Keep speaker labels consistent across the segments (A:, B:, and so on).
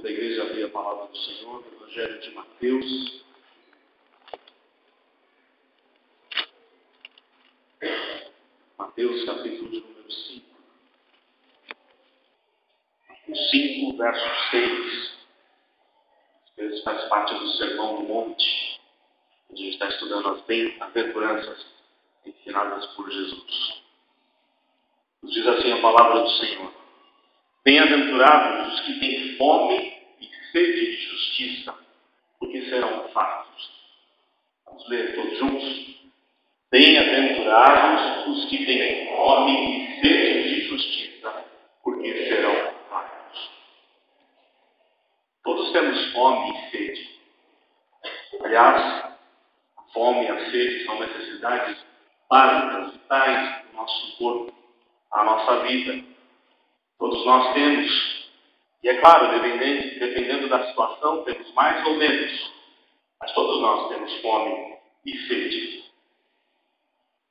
A: da igreja abrir a palavra do Senhor, no Evangelho de Mateus. Mateus, capítulo de número 5. Mateus 5, verso 6. Esse faz parte do Sermão do Monte. A gente está estudando as bem-aventuranças ensinadas por Jesus. Nos diz assim a palavra do Senhor: Bem-aventurados os que têm fome e sede de justiça, porque serão fartos. Vamos ler todos juntos? Bem-aventurados os que têm fome e sede de justiça, porque serão fartos. Todos temos fome e sede. Aliás, a fome e a sede são necessidades básicas, vitais do nosso corpo, a nossa vida. Todos nós temos. E é claro, dependendo da situação, temos mais ou menos. Mas todos nós temos fome e sede.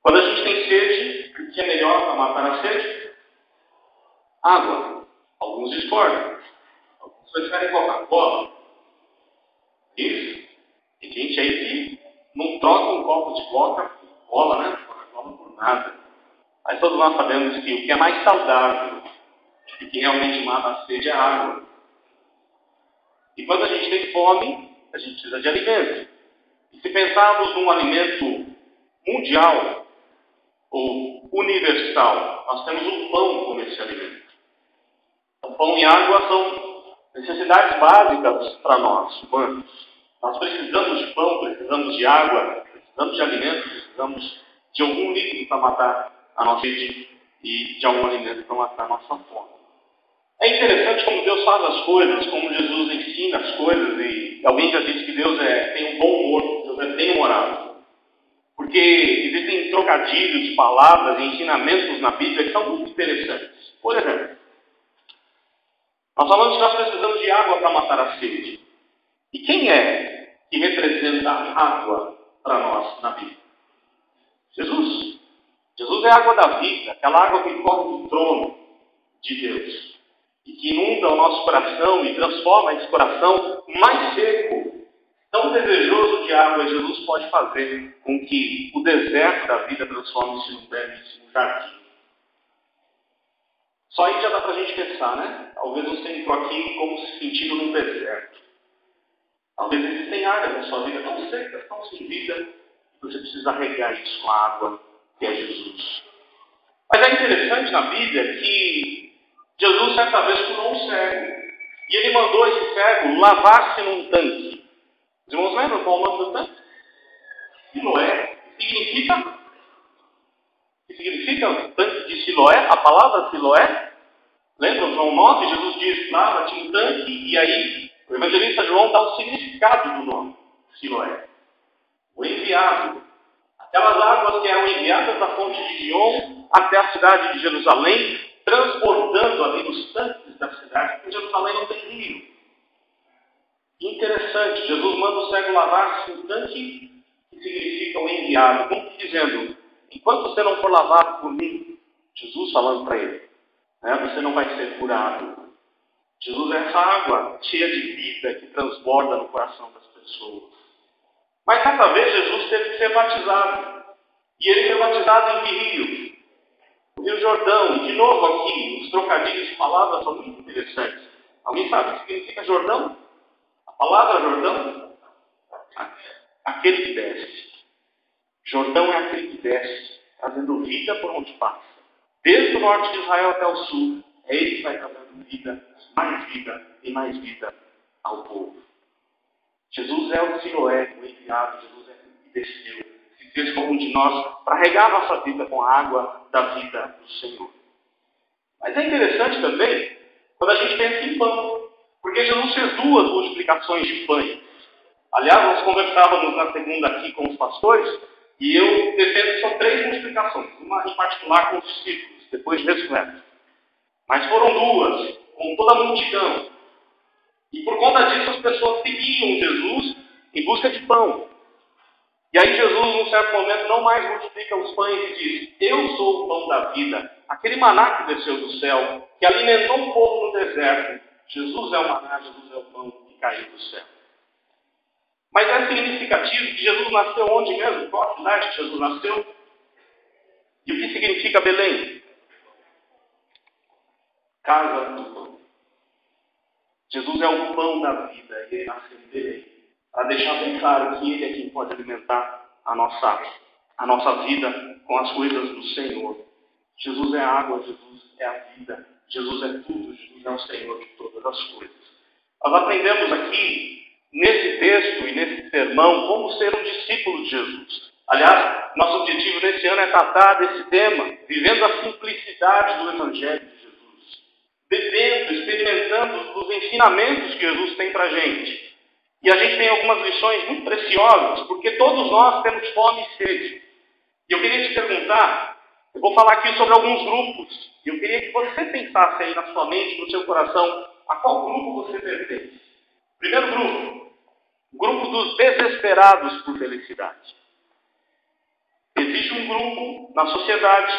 A: Quando a gente tem sede, o que é melhor para matar a sede? Água. Alguns discordam. Alguns preferem Coca-Cola. Isso. Tem gente aí que não troca um copo de Coca-Cola, né? Coca-Cola por nada. Mas todos nós sabemos que o que é mais saudável e que realmente mata a sede é a água. E quando a gente tem fome, a gente precisa de alimento. E se pensarmos num alimento mundial ou universal, nós temos o pão como esse alimento. Então, pão e água são necessidades básicas para nós, humanos. Nós precisamos de pão, precisamos de água, precisamos de alimento, precisamos de algum líquido para matar a nossa sede e de algum alimento para matar a nossa fome. É interessante como Deus faz as coisas, como Jesus ensina as coisas, e alguém já disse que Deus tem um bom humor, Deus é bem-humorado. Porque existem trocadilhos, palavras e ensinamentos na Bíblia que são muito interessantes. Por exemplo, nós falamos que nós precisamos de água para matar a sede. E quem é que representa a água para nós na Bíblia? Jesus. Jesus é a água da vida, aquela água que corre do trono de Deus. E que inunda o nosso coração e transforma esse coração mais seco, tão desejoso de água. Jesus pode fazer com que o deserto da vida transforme-se num belíssimo jardim. Só aí já dá para a gente pensar, né? Talvez você entrou aqui como se sentindo num deserto. Talvez existem áreas na sua vida tão secas, tão sem vida, que você precisa regar isso com a água, que é Jesus. Mas é interessante na Bíblia que Jesus certa vez curou um cego. E ele mandou esse cego lavar-se num tanque. Os irmãos lembram qual é o nome do tanque? Siloé. O que significa o tanque de Siloé? A palavra Siloé? Lembram João 9? Jesus diz, lava tinha um tanque, e aí o evangelista João dá o significado do nome, Siloé. O enviado. Aquelas águas que eram enviadas da fonte de Gion até a cidade de Jerusalém, transbordando ali nos tanques da cidade, porque Jerusalém não tem rio. Interessante, Jesus manda o cego lavar-se no tanque, que significa o enviado, como que dizendo, enquanto você não for lavado por mim, Jesus falando para ele, você não vai ser curado. Jesus é essa água cheia de vida que transborda no coração das pessoas. Mas certa vez Jesus teve que ser batizado. E ele foi batizado em que rio? O Rio Jordão. E de novo aqui, os trocadilhos de palavras são muito interessantes. Alguém sabe o que significa Jordão? A palavra Jordão? Aquele que desce. Jordão é aquele que desce, trazendo vida por onde passa. Desde o norte de Israel até o sul, é ele que vai trazendo vida e mais vida ao povo. Jesus é o Siloé, o enviado. Jesus é aquele que desceu, se fez como um de nós, para regar a nossa vida com a água da vida do Senhor. Mas é interessante também, quando a gente pensa em pão, porque Jesus fez 2 multiplicações de pães. Aliás, nós conversávamos na segunda aqui com os pastores, e eu defendo que são 3 multiplicações, uma em particular com os discípulos, depois de ressurreto. Mas foram 2, com toda a multidão. E por conta disso as pessoas seguiam Jesus em busca de pão. E aí Jesus, num certo momento, não mais multiplica os pães e diz, eu sou o pão da vida, aquele maná que desceu do céu, que alimentou o povo no deserto. Jesus é o maná, Jesus é o pão que caiu do céu. Mas é significativo que Jesus nasceu onde mesmo? Qual a cidade que Jesus nasceu? E o que significa Belém? Casa do pão. Jesus é o pão da vida e ele nasceu em Belém. Para deixar bem claro que ele é quem pode alimentar a nossa vida com as coisas do Senhor. Jesus é a água, Jesus é a vida. Jesus é tudo, Jesus é o Senhor de todas as coisas. Nós aprendemos aqui, nesse texto e nesse sermão, como ser um discípulo de Jesus. Aliás, nosso objetivo nesse ano é tratar desse tema, vivendo a simplicidade do Evangelho de Jesus. Bebendo, experimentando os ensinamentos que Jesus tem para a gente. E a gente tem algumas lições muito preciosas, porque todos nós temos fome e sede. E eu queria te perguntar, eu vou falar aqui sobre alguns grupos, e eu queria que você pensasse aí na sua mente, no seu coração, a qual grupo você pertence. Primeiro grupo, o grupo dos desesperados por felicidade. Existe um grupo na sociedade,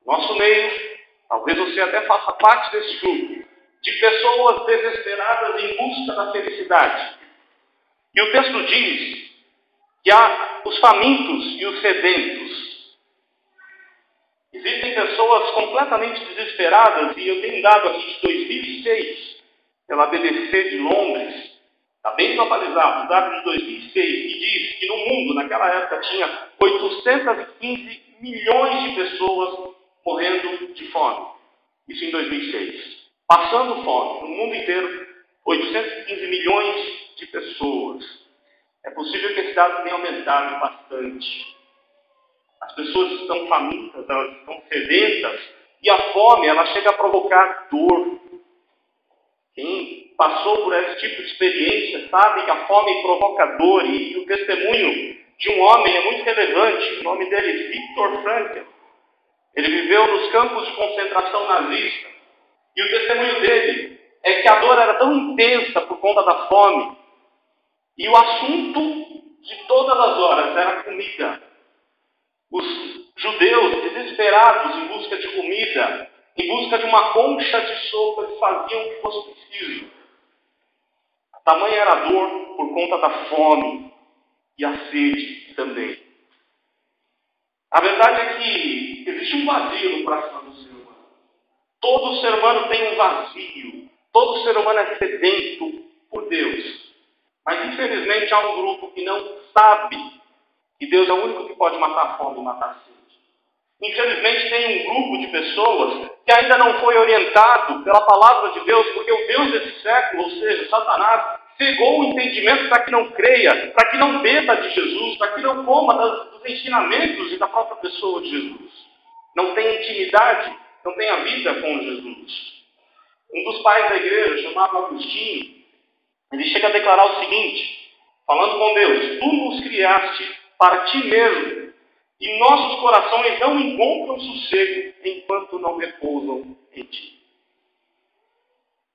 A: no nosso meio, talvez você até faça parte desse grupo, de pessoas desesperadas em busca da felicidade. E o texto diz que há os famintos e os sedentos. Existem pessoas completamente desesperadas, e eu tenho um dado aqui de 2006, pela BBC de Londres, está bem atualizado, o dado de 2006, que diz que no mundo, naquela época, tinha 815 milhões de pessoas morrendo de fome. Isso em 2006. Passando fome, no mundo inteiro, 815 milhões de pessoas. É possível que esse dado tenha aumentado bastante. As pessoas estão famintas, elas estão sedentas, e a fome, ela chega a provocar dor. Quem passou por esse tipo de experiência sabe que a fome provoca dor, e o testemunho de um homem é muito relevante. O nome dele é Viktor Frankl. Ele viveu nos campos de concentração nazista, e o testemunho dele é que a dor era tão intensa por conta da fome, e o assunto de todas as horas era comida. Os judeus, desesperados em busca de comida, em busca de uma concha de sopa, eles faziam o que fosse preciso. Tamanha era a dor por conta da fome e a sede também. A verdade é que existe um vazio no coração do ser humano. Todo ser humano tem um vazio. Todo ser humano é sedento por Deus. Mas infelizmente há um grupo que não sabe que Deus é o único que pode matar a fome e matar a sede. Infelizmente tem um grupo de pessoas que ainda não foi orientado pela palavra de Deus, porque o Deus desse século, ou seja, Satanás, cegou o entendimento para que não creia, para que não beba de Jesus, para que não coma dos ensinamentos e da própria pessoa de Jesus. Não tem intimidade, não tem a vida com Jesus. Um dos pais da igreja, chamado Agostinho, ele chega a declarar o seguinte, falando com Deus: tu nos criaste para ti mesmo, e nossos corações não encontram sossego enquanto não repousam em ti.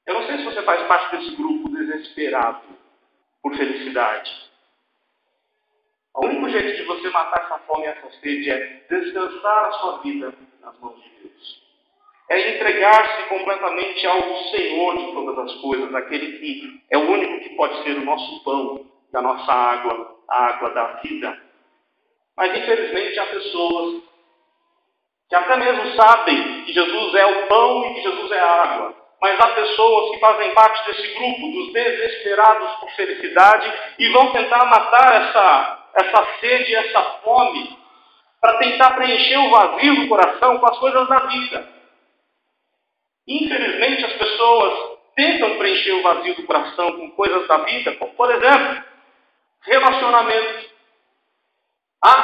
A: Eu não sei se você faz parte desse grupo desesperado por felicidade. O único jeito de você matar essa fome e essa sede é descansar a sua vida nas mãos de Deus. É entregar-se completamente ao Senhor de todas as coisas, aquele que é o único que pode ser o nosso pão, a nossa água, a água da vida. Mas infelizmente há pessoas que até mesmo sabem que Jesus é o pão e que Jesus é a água. Mas há pessoas que fazem parte desse grupo dos desesperados por felicidade e vão tentar matar essa sede, essa fome, para tentar preencher o vazio do coração com as coisas da vida. Infelizmente as pessoas tentam preencher o vazio do coração com coisas da vida, como por exemplo, relacionamento.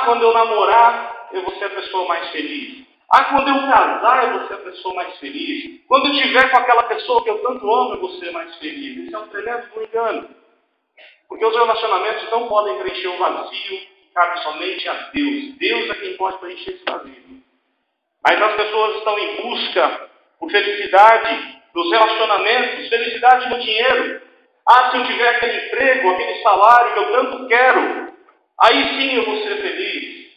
A: Quando eu namorar, eu vou ser a pessoa mais feliz. Quando eu casar, eu vou ser a pessoa mais feliz. Quando eu estiver com aquela pessoa que eu tanto amo, eu vou ser mais feliz. Isso é um tremendo engano. Porque os relacionamentos não podem preencher o vazio que cabe somente a Deus. Deus é quem pode preencher esse vazio. Mas as pessoas estão em busca por felicidade nos relacionamentos, felicidade no dinheiro. Se eu tiver aquele emprego, aquele salário que eu tanto quero, aí sim eu vou ser feliz.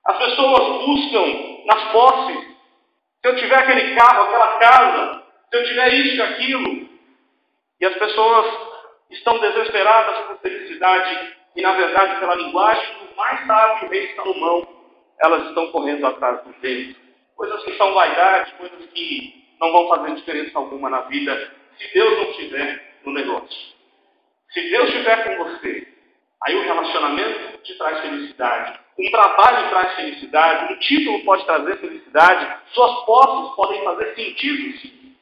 A: As pessoas buscam nas posses. Se eu tiver aquele carro, aquela casa, se eu tiver isso e aquilo, E as pessoas estão desesperadas por felicidade e, na verdade, pela linguagem do mais sábio rei Salomão, elas estão correndo atrás do vento. Coisas que são vaidade, coisas que não vão fazer diferença alguma na vida, se Deus não estiver no negócio. Se Deus estiver com você, aí o relacionamento te traz felicidade, um trabalho traz felicidade, um título pode trazer felicidade, suas posses podem fazer sentido, sim.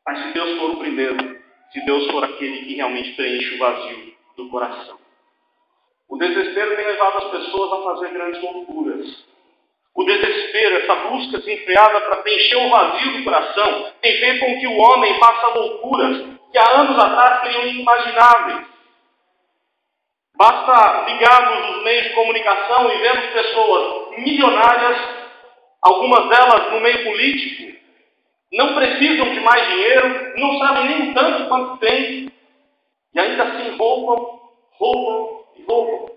A: Mas se Deus for o primeiro, se Deus for aquele que realmente preenche o vazio do coração. O desespero tem levado as pessoas a fazer grandes loucuras. O desespero, essa busca desenfreada para preencher o vazio do coração, tem feito com que o homem faça loucuras que há anos atrás seriam inimagináveis. Basta ligarmos os meios de comunicação e vermos pessoas milionárias, algumas delas no meio político, não precisam de mais dinheiro, não sabem nem tanto quanto têm, e ainda assim roubam e roubam.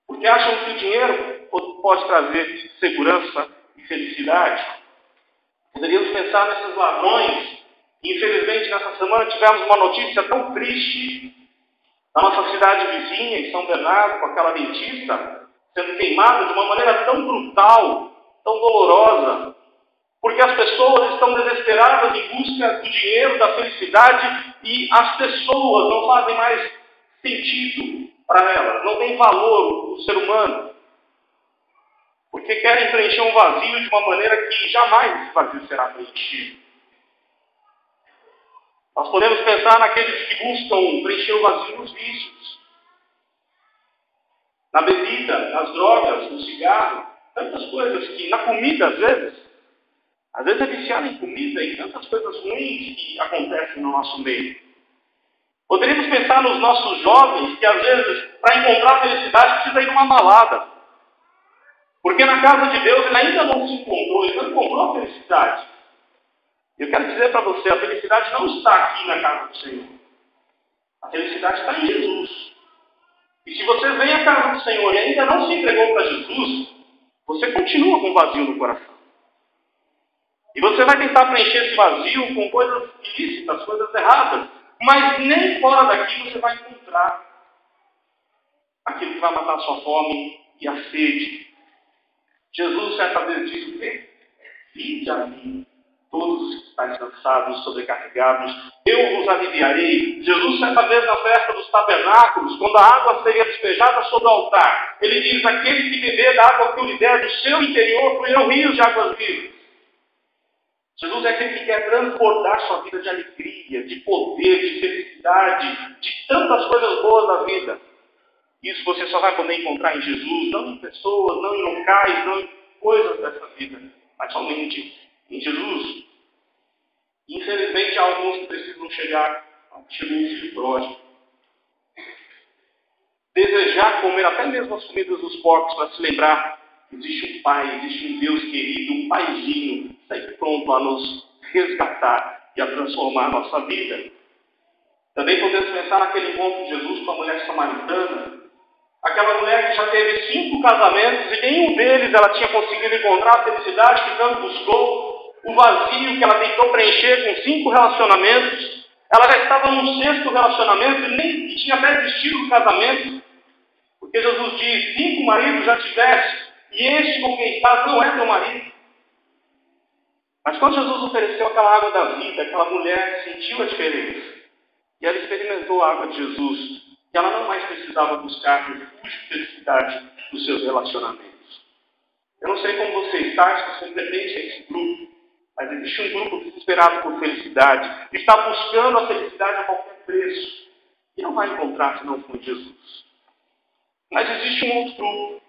A: Porque acham que o dinheiro pode trazer segurança e felicidade. Poderíamos pensar nesses ladrões. Infelizmente, nessa semana tivemos uma notícia tão triste na nossa cidade vizinha, em São Bernardo, com aquela dentista sendo queimada de uma maneira tão brutal, tão dolorosa. Porque as pessoas estão desesperadas em busca do dinheiro, da felicidade, e as pessoas não fazem mais sentido para elas, não tem valor o ser humano. Porque querem preencher um vazio de uma maneira que jamais esse vazio será preenchido. Nós podemos pensar naqueles que buscam preencher o vazio nos vícios, na bebida, nas drogas, no cigarro, tantas coisas que, na comida às vezes é viciado em comida e tantas coisas ruins que acontecem no nosso meio. Poderíamos pensar nos nossos jovens que às vezes, para encontrar felicidade, precisa ir numa balada. Porque na casa de Deus ele ainda não se encontrou, ele não encontrou a felicidade. Eu quero dizer para você, a felicidade não está aqui na casa do Senhor. A felicidade está em Jesus. E se você vem à casa do Senhor e ainda não se entregou para Jesus, você continua com vazio no coração. E você vai tentar preencher esse vazio com coisas ilícitas, coisas erradas. Mas nem fora daqui você vai encontrar aquilo que vai matar a sua fome e a sede. Jesus certa vez disse o quê? Vinde a mim, todos os que estáis cansados, sobrecarregados, eu vos aliviarei. Jesus certa vez na festa dos tabernáculos, quando a água seria despejada sobre o altar, ele diz, aquele que beber da água que eu lhe der do seu interior, fluirão rios de águas vivas. Jesus é aquele que quer transbordar sua vida de alegria, de poder, de felicidade, de tantas coisas boas da vida. Isso você só vai poder encontrar em Jesus, não em pessoas, não em locais, não em coisas dessa vida, mas somente em Jesus. Infelizmente, há alguns que precisam chegar ao que chegou o filho pródigo. Desejar comer até mesmo as comidas dos porcos para se lembrar que existe um Pai, existe um Deus querido, um Paizinho, sempre pronto a nos resgatar e a transformar a nossa vida. Também podemos pensar naquele encontro de Jesus com a mulher samaritana, aquela mulher que já teve 5 casamentos e nenhum deles ela tinha conseguido encontrar a felicidade que tanto buscou, o vazio que ela tentou preencher com 5 relacionamentos. Ela já estava no 6º relacionamento e nem tinha até desistido do casamento. Porque Jesus diz, 5 maridos já tiveste, e este com quem estás não é teu marido. Mas quando Jesus ofereceu aquela água da vida, aquela mulher sentiu a diferença. E ela experimentou a água de Jesus. E ela não mais precisava buscar refúgio e felicidade nos seus relacionamentos. Eu não sei como você está, se você pertence a esse grupo. Mas existe um grupo desesperado por felicidade. Que está buscando a felicidade a qualquer preço. E não vai encontrar se não for em Jesus. Mas existe um outro grupo.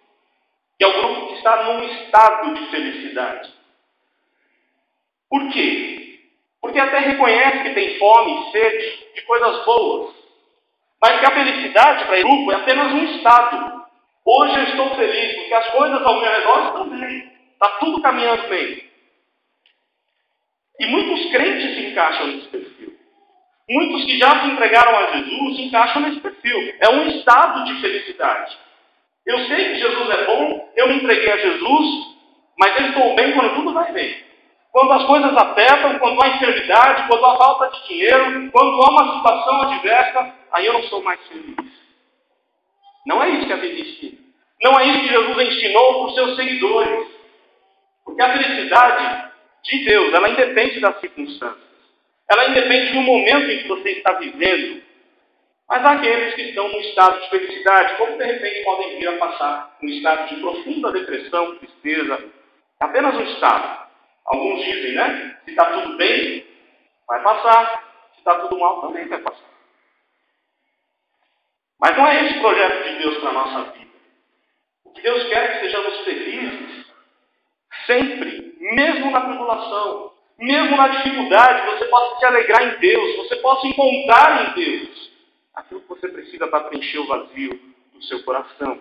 A: Que é o grupo que está num estado de felicidade. Por quê? Porque até reconhece que tem fome e sede de coisas boas. Mas que a felicidade para esse grupo é apenas um estado. Hoje eu estou feliz porque as coisas ao meu redor estão bem. Está tudo caminhando bem. E muitos crentes se encaixam nesse perfil. Muitos que já se entregaram a Jesus se encaixam nesse perfil. É um estado de felicidade. Eu sei que Jesus é bom, eu me entreguei a Jesus, mas eu estou bem quando tudo vai bem. Quando as coisas apertam, quando há enfermidade, quando há falta de dinheiro, quando há uma situação adversa, aí eu não sou mais feliz. Não é isso que a Bíblia ensina. Não é isso que Jesus ensinou para os seus seguidores. Porque a felicidade de Deus, ela independe das circunstâncias. Ela independe do momento em que você está vivendo. Mas há aqueles que estão num estado de felicidade, como de repente podem vir a passar num estado de profunda depressão, tristeza. Apenas um estado. Alguns dizem, né? Se está tudo bem, vai passar. Se está tudo mal, também vai passar. Mas não é esse o projeto de Deus para a nossa vida. O que Deus quer é que sejamos felizes sempre, mesmo na tribulação, mesmo na dificuldade, você possa se alegrar em Deus, você possa encontrar em Deus aquilo que você precisa para preencher o vazio do seu coração.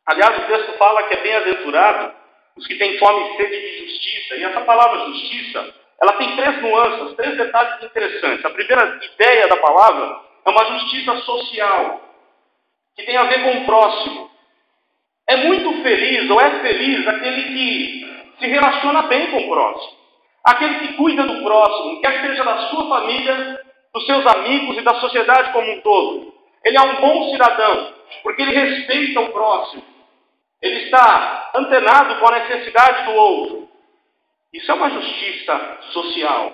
A: Aliás, o texto fala que é bem-aventurado os que têm fome e sede de justiça. E essa palavra justiça, ela tem 3 nuances, 3 detalhes interessantes. A primeira ideia da palavra é uma justiça social, que tem a ver com o próximo. É muito feliz, ou é feliz, aquele que se relaciona bem com o próximo. Aquele que cuida do próximo, quer que seja da sua família, dos seus amigos e da sociedade como um todo. Ele é um bom cidadão, porque ele respeita o próximo. Ele está antenado com a necessidade do outro. Isso é uma justiça social.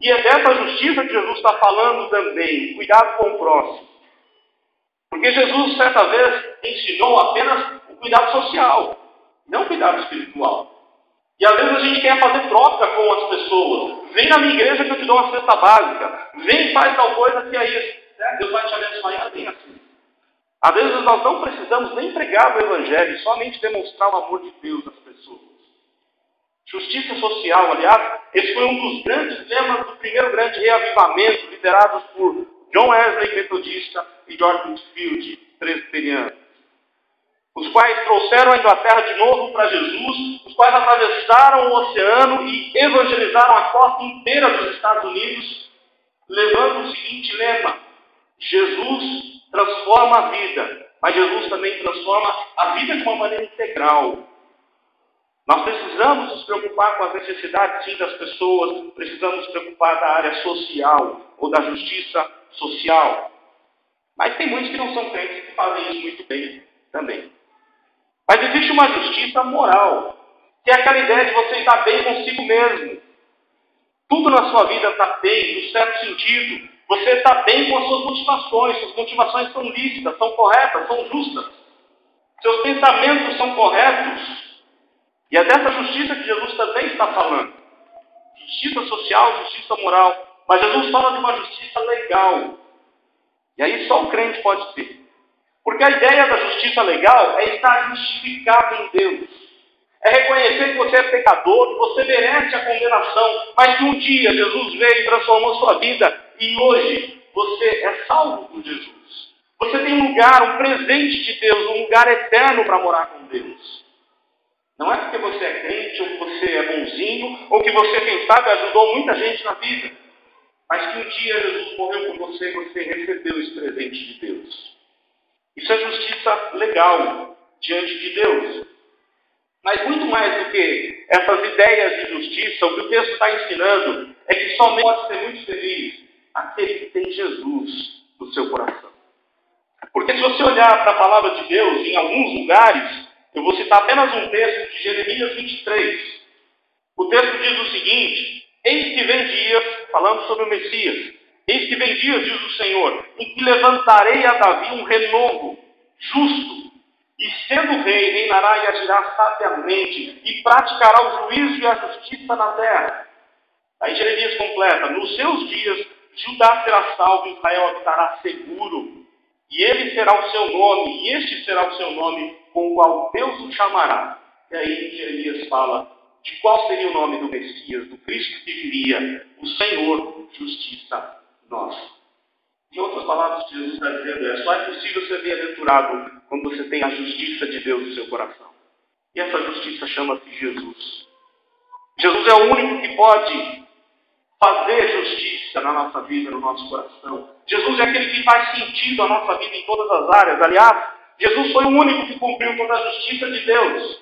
A: E é dessa justiça que Jesus está falando também, cuidado com o próximo. Porque Jesus, certa vez, ensinou apenas o cuidado social, não o cuidado espiritual. E às vezes a gente quer fazer troca com as pessoas. Vem na minha igreja que eu te dou uma cesta básica. Vem e faz tal coisa que aí Deus vai te abençoar. E é bem assim. Às vezes nós não precisamos nem pregar o Evangelho, somente demonstrar o amor de Deus às pessoas. Justiça social, aliás, esse foi um dos grandes lemas do primeiro grande reavivamento, liderados por John Wesley, metodista, e George Whitefield, presbiteriano. Os quais trouxeram a Inglaterra de novo para Jesus, os quais atravessaram o oceano e evangelizaram a costa inteira dos Estados Unidos, levando o seguinte lema: Jesus transforma a vida, mas Jesus também transforma a vida de uma maneira integral. Nós precisamos nos preocupar com as necessidades, sim, das pessoas, precisamos nos preocupar da área social ou da justiça social. Mas tem muitos que não são crentes que fazem isso muito bem também. Mas existe uma justiça moral, que é aquela ideia de você estar bem consigo mesmo. Tudo na sua vida está bem, no certo sentido. Você está bem com as suas motivações são lícitas, são corretas, são justas. Seus pensamentos são corretos. E é dessa justiça que Jesus também está falando. Justiça social, justiça moral. Mas Jesus fala de uma justiça legal. E aí só o crente pode ter. Porque a ideia da justiça legal é estar justificado em Deus. É reconhecer que você é pecador, que você merece a condenação, mas que um dia Jesus veio e transformou sua vida e hoje você é salvo por Jesus. Você tem um lugar, um presente de Deus, um lugar eterno para morar com Deus. Não é porque você é crente, ou que você é bonzinho, ou que você, quem sabe, ajudou muita gente na vida. Mas que um dia Jesus morreu por você e você recebeu esse presente de Deus. Isso é justiça legal diante de Deus. Mas muito mais do que essas ideias de justiça, o que o texto está ensinando é que somente pode ser muito feliz aquele que tem Jesus no seu coração. Porque se você olhar para a palavra de Deus em alguns lugares, eu vou citar apenas um texto de Jeremias 23. O texto diz o seguinte: eis que vem dias, falando sobre o Messias, eis que vem dias, diz o Senhor, em que levantarei a Davi um renovo justo, e sendo rei, reinará e agirá sabiamente, e praticará o juízo e a justiça na terra. Aí Jeremias completa: nos seus dias, Judá será salvo, Israel habitará seguro. E ele será o seu nome, e este será o seu nome, com o qual Deus o chamará. E aí Jeremias fala de qual seria o nome do Messias, do Cristo que viria, o Senhor, justiça nossa. Em outras palavras, Jesus está dizendo, só é possível ser bem-aventurado quando você tem a justiça de Deus no seu coração. E essa justiça chama-se Jesus. Jesus é o único que pode fazer justiça na nossa vida, no nosso coração. Jesus é aquele que faz sentido a nossa vida em todas as áreas. Aliás, Jesus foi o único que cumpriu toda a justiça de Deus.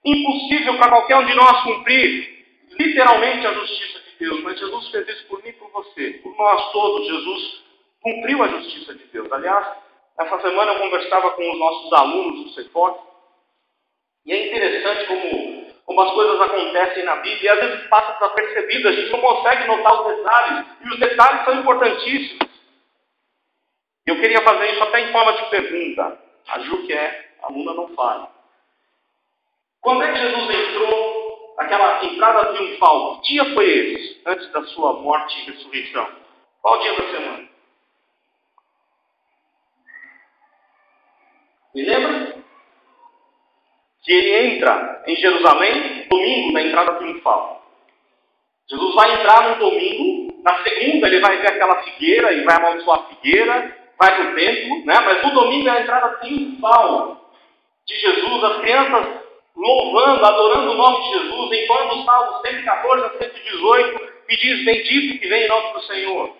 A: Impossível para qualquer um de nós cumprir. literalmente a justiça de Deus, mas Jesus fez isso por mim e por você. Por nós todos, Jesus cumpriu a justiça de Deus. Aliás, essa semana eu conversava com os nossos alunos do CEFOC, e é interessante como as coisas acontecem na Bíblia, e às vezes passa desapercebido, a gente não consegue notar os detalhes, e os detalhes são importantíssimos. Eu queria fazer isso até em forma de pergunta. A Ju, que é aluna, não fala. Quando é que Jesus entrou, aquela entrada triunfal? Que dia foi esse, antes da sua morte e ressurreição? Qual dia da semana? Me lembra? Que ele entra em Jerusalém, domingo, na entrada triunfal. Jesus vai entrar no domingo, na segunda ele vai ver aquela figueira e vai amaldiçoar a figueira, vai para o templo, né? Mas no domingo é a entrada triunfal de Jesus, as crianças louvando, adorando o nome de Jesus, enquanto os Salmos 114 a 118 que diz: bendito que vem em nome do Senhor.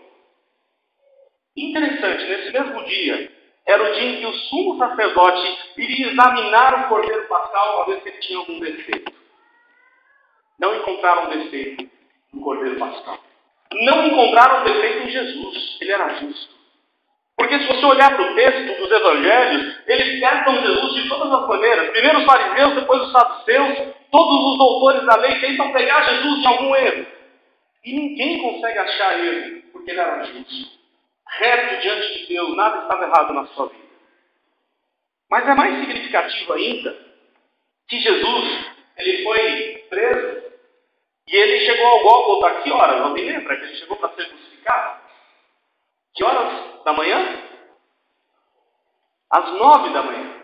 A: Interessante, nesse mesmo dia, era o dia em que o sumo sacerdote iria examinar o cordeiro pascal para ver se ele tinha algum defeito. Não encontraram defeito no cordeiro pascal. Não encontraram defeito em Jesus. Ele era justo. Porque se você olhar para o texto dos evangelhos, eles testam Jesus de todas as maneiras. Primeiro os fariseus, depois os saduceus, todos os doutores da lei tentam pegar Jesus em algum erro. E ninguém consegue achar erro, porque ele era justo. Reto diante de Deus, nada estava errado na sua vida. Mas é mais significativo ainda que Jesus, ele foi preso e ele chegou ao Gólgota. Que horas? Alguém lembra que ele chegou para ser crucificado? Que horas da manhã? Às 9 da manhã.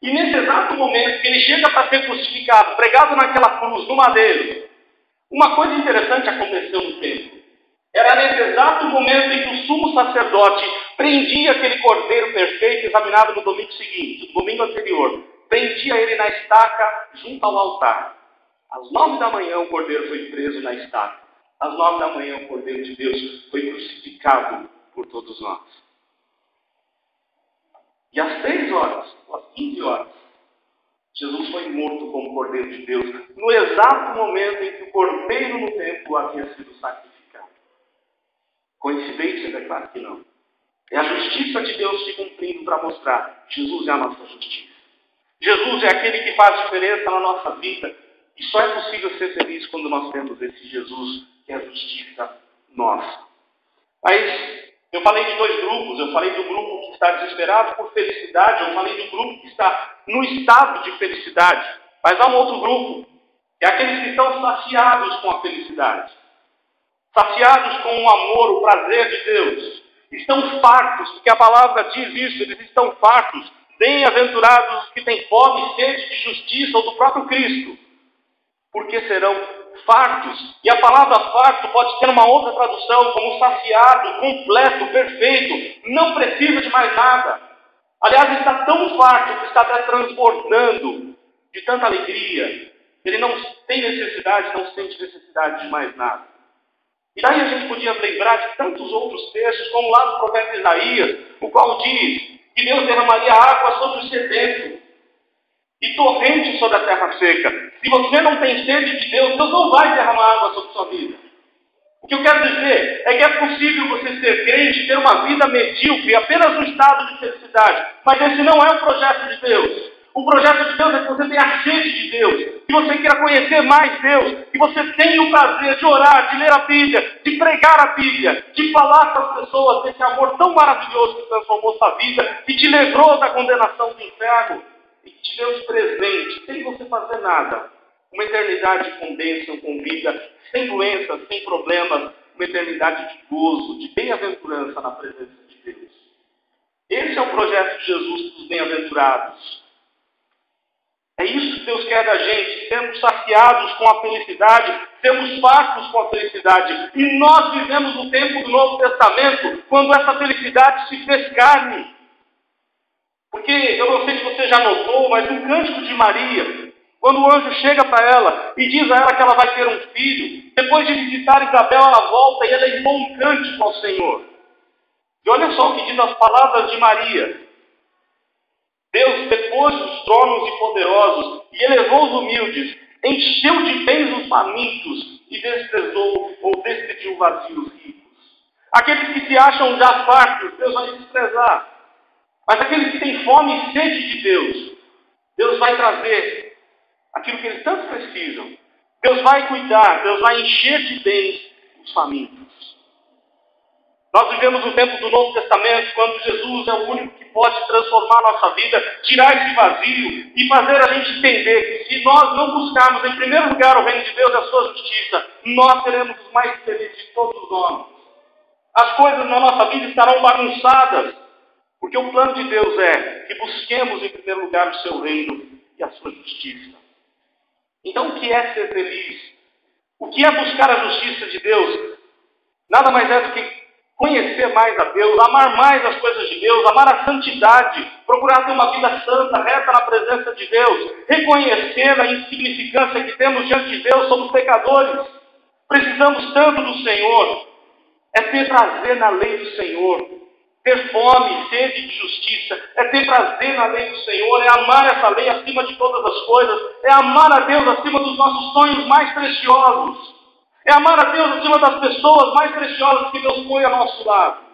A: E nesse exato momento que ele chega para ser crucificado, pregado naquela cruz, no madeiro, uma coisa interessante aconteceu no templo. Era nesse exato momento em que o sumo sacerdote prendia aquele cordeiro perfeito, examinado no domingo seguinte, no domingo anterior. Prendia ele na estaca junto ao altar. Às 9 da manhã o cordeiro foi preso na estaca. Às 9 da manhã o cordeiro de Deus foi crucificado por todos nós. E às 3 horas, às 15 horas, Jesus foi morto como cordeiro de Deus, no exato momento em que o cordeiro no templo havia sido sacrificado. Coincidência? É claro que não. É a justiça de Deus se cumprindo para mostrar: Jesus é a nossa justiça. Jesus é aquele que faz diferença na nossa vida. E só é possível ser feliz quando nós temos esse Jesus, que é a justiça nossa. Mas eu falei de 2 grupos. Eu falei do grupo que está desesperado por felicidade. Eu falei do grupo que está no estado de felicidade. Mas há um outro grupo, que é aqueles que estão saciados com a felicidade. Saciados com o amor, o prazer de Deus. Estão fartos, porque a palavra diz isso, eles estão fartos. Bem-aventurados os que têm fome e sede de justiça ou do próprio Cristo, porque serão fartos. E a palavra farto pode ter uma outra tradução, como saciado, completo, perfeito. Não precisa de mais nada. Aliás, está tão farto que está até transbordando de tanta alegria. Ele não tem necessidade, não sente necessidade de mais nada. E daí a gente podia lembrar de tantos outros textos, como lá do profeta Isaías, o qual diz que Deus derramaria água sobre o sedento e torrente sobre a terra seca. Se você não tem sede de Deus, Deus não vai derramar água sobre a sua vida. O que eu quero dizer é que é possível você ser crente e ter uma vida medíocre, apenas um estado de felicidade. Mas esse não é o projeto de Deus. O projeto de Deus é que você tenha sede de Deus, que você queira conhecer mais Deus, que você tenha o prazer de orar, de ler a Bíblia, de pregar a Bíblia, de falar com as pessoas desse amor tão maravilhoso que transformou sua vida e te livrou da condenação do inferno e que te deu de presente, sem você fazer nada. Uma eternidade com bênção, com vida, sem doenças, sem problemas, uma eternidade de gozo, de bem-aventurança na presença de Deus. Esse é o projeto de Jesus dos bem-aventurados. É isso que Deus quer da gente, sermos saciados com a felicidade, sermos fartos com a felicidade. E nós vivemos o tempo do Novo Testamento, quando essa felicidade se fez carne. Porque, eu não sei se você já notou, mas no Cântico de Maria, quando o anjo chega para ela e diz a ela que ela vai ter um filho, depois de visitar Isabel, ela volta e ela elevou um cântico ao Senhor. E olha só o que diz as palavras de Maria. Deus depôs os tronos e poderosos e elevou os humildes. encheu de bens os famintos e desprezou ou despediu vazios ricos. Aqueles que se acham já fartos, Deus vai desprezar. Mas aqueles que têm fome e sede de Deus, Deus vai trazer aquilo que eles tanto precisam. Deus vai cuidar, Deus vai encher de bens os famintos. Nós vivemos o tempo do Novo Testamento, quando Jesus é o único que pode transformar a nossa vida, tirar esse vazio e fazer a gente entender que se nós não buscarmos em primeiro lugar o reino de Deus e a sua justiça, nós seremos os mais felizes de todos os homens. As coisas na nossa vida estarão bagunçadas, porque o plano de Deus é que busquemos em primeiro lugar o seu reino e a sua justiça. Então, o que é ser feliz? O que é buscar a justiça de Deus? Nada mais é do que conhecer mais a Deus, amar mais as coisas de Deus, amar a santidade, procurar ter uma vida santa, reta na presença de Deus, reconhecer a insignificância que temos diante de Deus, somos pecadores, precisamos tanto do Senhor, é ter prazer na lei do Senhor, ter fome, sede de justiça, é ter prazer na lei do Senhor, é amar essa lei acima de todas as coisas, é amar a Deus acima dos nossos sonhos mais preciosos. É amar a Deus acima das pessoas mais preciosas que Deus põe ao nosso lado.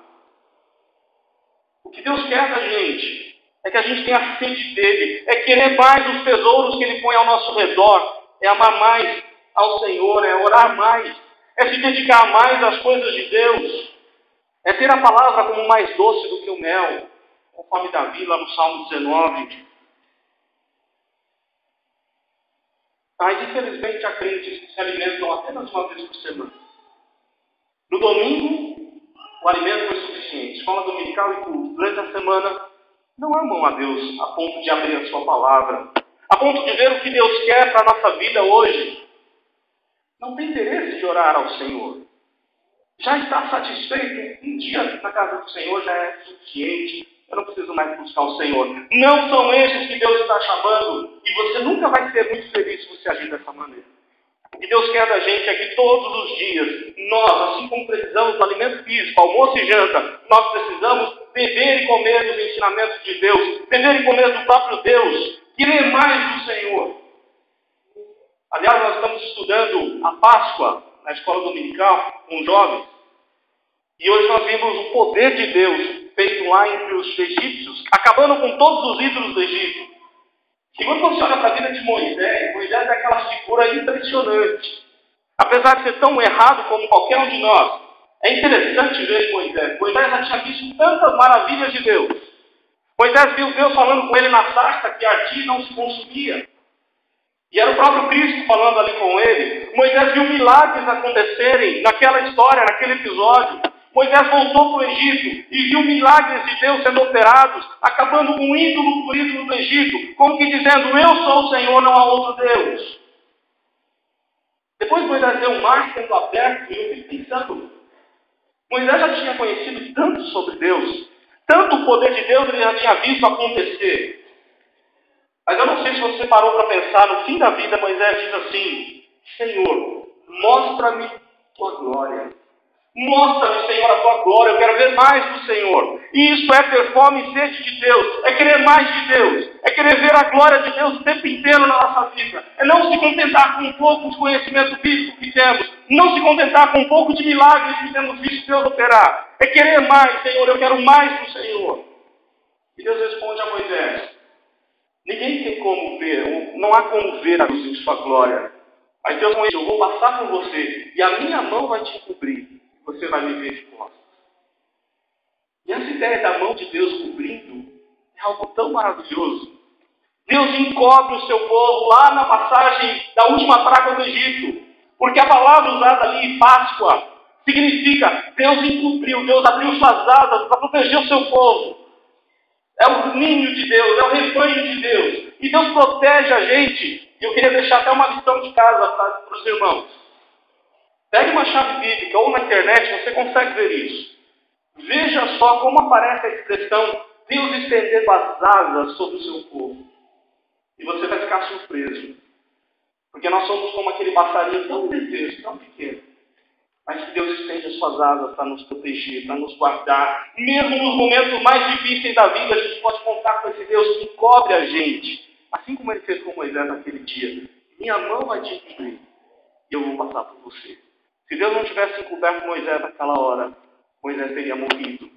A: O que Deus quer da gente é que a gente tenha sede dele, é querer mais os tesouros que ele põe ao nosso redor, é amar mais ao Senhor, é orar mais, é se dedicar mais às coisas de Deus, é ter a palavra como mais doce do que o mel, conforme Davi lá no Salmo 19. Mas, infelizmente, há crentes que se alimentam apenas uma vez por semana. No domingo, o alimento foi suficiente. Escola dominical e culto. Durante a semana, não amam a Deus a ponto de abrir a sua palavra, a ponto de ver o que Deus quer para a nossa vida hoje. Não tem interesse de orar ao Senhor. Já está satisfeito. Um dia na casa do Senhor já é suficiente. Eu não preciso mais buscar o Senhor. Não são esses que Deus está chamando. E você nunca vai ser muito feliz se você agir dessa maneira. O que Deus quer da gente é que todos os dias, nós, assim como precisamos do alimento físico, almoço e janta, nós precisamos beber e comer dos ensinamentos de Deus, beber e comer do próprio Deus, querer mais do Senhor. Aliás, nós estamos estudando a Páscoa na escola dominical com jovens. E hoje nós vimos o poder de Deus feito lá entre os egípcios, acabando com todos os ídolos do Egito. E quando você olha para a vida de Moisés é aquela figura impressionante. Apesar de ser tão errado como qualquer um de nós, é interessante ver Moisés. Moisés já tinha visto tantas maravilhas de Deus. Moisés viu Deus falando com ele na sarça que ardia e não se consumia. E era o próprio Cristo falando ali com ele. Moisés viu milagres acontecerem naquela história, naquele episódio. Moisés voltou para o Egito e viu milagres de Deus sendo operados, acabando com ídolo por ídolo do Egito, como que dizendo, eu sou o Senhor, não há outro Deus. Depois Moisés vê o mar sendo aberto e eu fico pensando, Moisés já tinha conhecido tanto sobre Deus, tanto o poder de Deus ele já tinha visto acontecer. Mas eu não sei se você parou para pensar, no fim da vida Moisés diz assim, Senhor, mostra-me tua glória. Mostra-me, Senhor, a tua glória, eu quero ver mais do Senhor. E isso é ter fome e sede de Deus, é querer mais de Deus, é querer ver a glória de Deus o tempo inteiro na nossa vida. É não se contentar com um pouco de conhecimento bíblico que temos, não se contentar com um pouco de milagres que temos visto Deus operar. É querer mais, Senhor, eu quero mais do Senhor. E Deus responde a Moisés, ninguém tem como ver, não há como ver a Deus em sua glória. Mas Deus diz, eu vou passar por você e a minha mão vai te cobrir. Você vai me ver de costas. E essa ideia da mão de Deus cobrindo é algo tão maravilhoso. Deus encobre o seu povo lá na passagem da última praga do Egito. Porque a palavra usada ali, Páscoa, significa Deus encobriu, Deus abriu suas asas para proteger o seu povo. É o ninho de Deus, é o rebanho de Deus. E Deus protege a gente. E eu queria deixar até uma lição de casa para os irmãos. Pegue uma chave bíblica ou na internet, você consegue ver isso. Veja só como aparece a expressão Deus estendendo as asas sobre o seu povo. E você vai ficar surpreso. Porque nós somos como aquele passarinho tão indefeso, tão pequeno. Mas que Deus estende as suas asas para nos proteger, para nos guardar. Mesmo nos momentos mais difíceis da vida, a gente pode contar com esse Deus que encobre a gente. Assim como ele fez com Moisés naquele dia. Minha mão vai te encobrir e eu vou passar por você. Se Deus não tivesse encoberto Moisés naquela hora, Moisés teria morrido.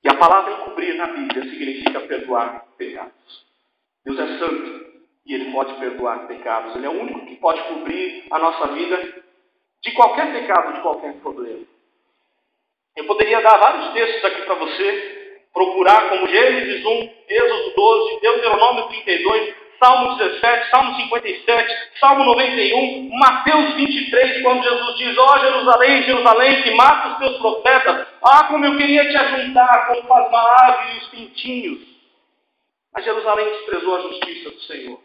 A: E a palavra encobrir na Bíblia significa perdoar pecados. Deus é santo e Ele pode perdoar pecados. Ele é o único que pode cobrir a nossa vida de qualquer pecado, de qualquer problema. Eu poderia dar vários textos aqui para você procurar, como Gênesis 1, Êxodo 12, Deuteronômio 32, Salmo 17, Salmo 57, Salmo 91, Mateus 23, quando Jesus diz: ó Jerusalém, Jerusalém, que mata os teus profetas. Ah, como eu queria te ajuntar, como faz uma ave e os pintinhos. Mas Jerusalém desprezou a justiça do Senhor.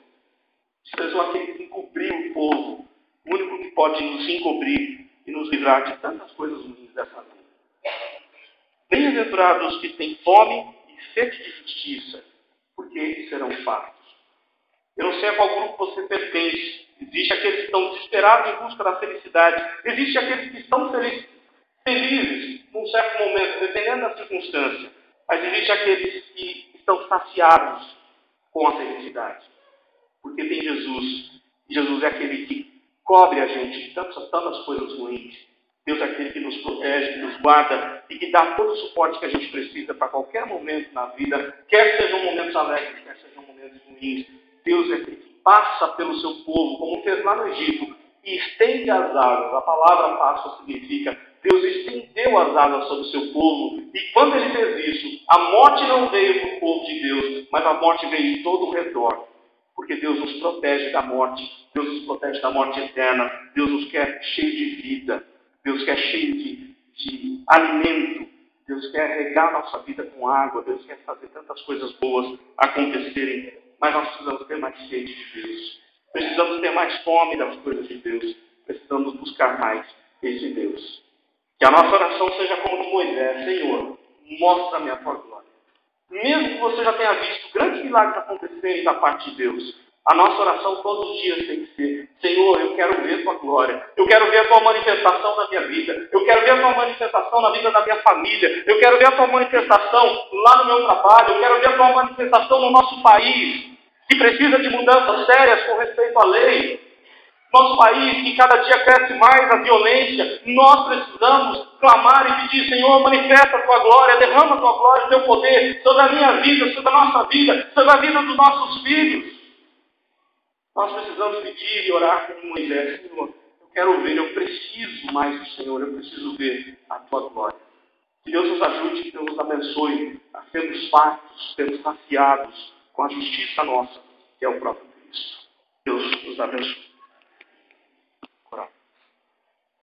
A: Desprezou aquele que encobriu o povo. O único que pode nos encobrir e nos livrar de tantas coisas ruins dessa vida. Bem-aventurados os que têm fome e sede de justiça, porque eles serão fartos. Eu não sei a qual grupo você pertence. Existe aqueles que estão desesperados em busca da felicidade. Existe aqueles que estão felizes num certo momento, dependendo da circunstância. Mas existe aqueles que estão saciados com a felicidade. Porque tem Jesus. E Jesus é aquele que cobre a gente de tantas coisas ruins. Deus é aquele que nos protege, que nos guarda e que dá todo o suporte que a gente precisa para qualquer momento na vida, quer sejam momentos alegres, quer sejam momentos ruins. Deus é aquele que passa pelo seu povo, como fez lá no Egito, e estende as asas. A palavra Páscoa significa Deus estendeu as asas sobre o seu povo, e quando ele fez isso, a morte não veio para o povo de Deus, mas a morte veio de todo o redor. Porque Deus nos protege da morte, Deus nos protege da morte eterna, Deus nos quer cheio de vida, Deus quer cheio de alimento, Deus quer regar nossa vida com água, Deus quer fazer tantas coisas boas acontecerem, mas nós precisamos ter mais sede de Deus, precisamos ter mais fome das coisas de Deus, precisamos buscar mais esse Deus. Que a nossa oração seja como de Moisés: Senhor, mostra-me a tua glória. Mesmo que você já tenha visto grandes milagres acontecerem da parte de Deus, a nossa oração todos os dias tem que ser: Senhor, eu quero ver a tua glória, eu quero ver a tua manifestação na minha vida, eu quero ver a tua manifestação na vida da minha família, eu quero ver a tua manifestação lá no meu trabalho, eu quero ver a tua manifestação no nosso país, que precisa de mudanças sérias com respeito à lei. Nosso país, que cada dia cresce mais a violência, nós precisamos clamar e pedir: Senhor, manifesta a tua glória, derrama a tua glória, o teu poder sobre a minha vida, sobre a nossa vida, sobre a vida dos nossos filhos. Nós precisamos pedir e orar como Moisés: Senhor, eu quero ver, eu preciso mais do Senhor, eu preciso ver a tua glória. Que Deus nos ajude, que Deus nos abençoe a sermos fartos, sermos saciados com a justiça nossa, que é o próprio Cristo. Deus nos abençoe.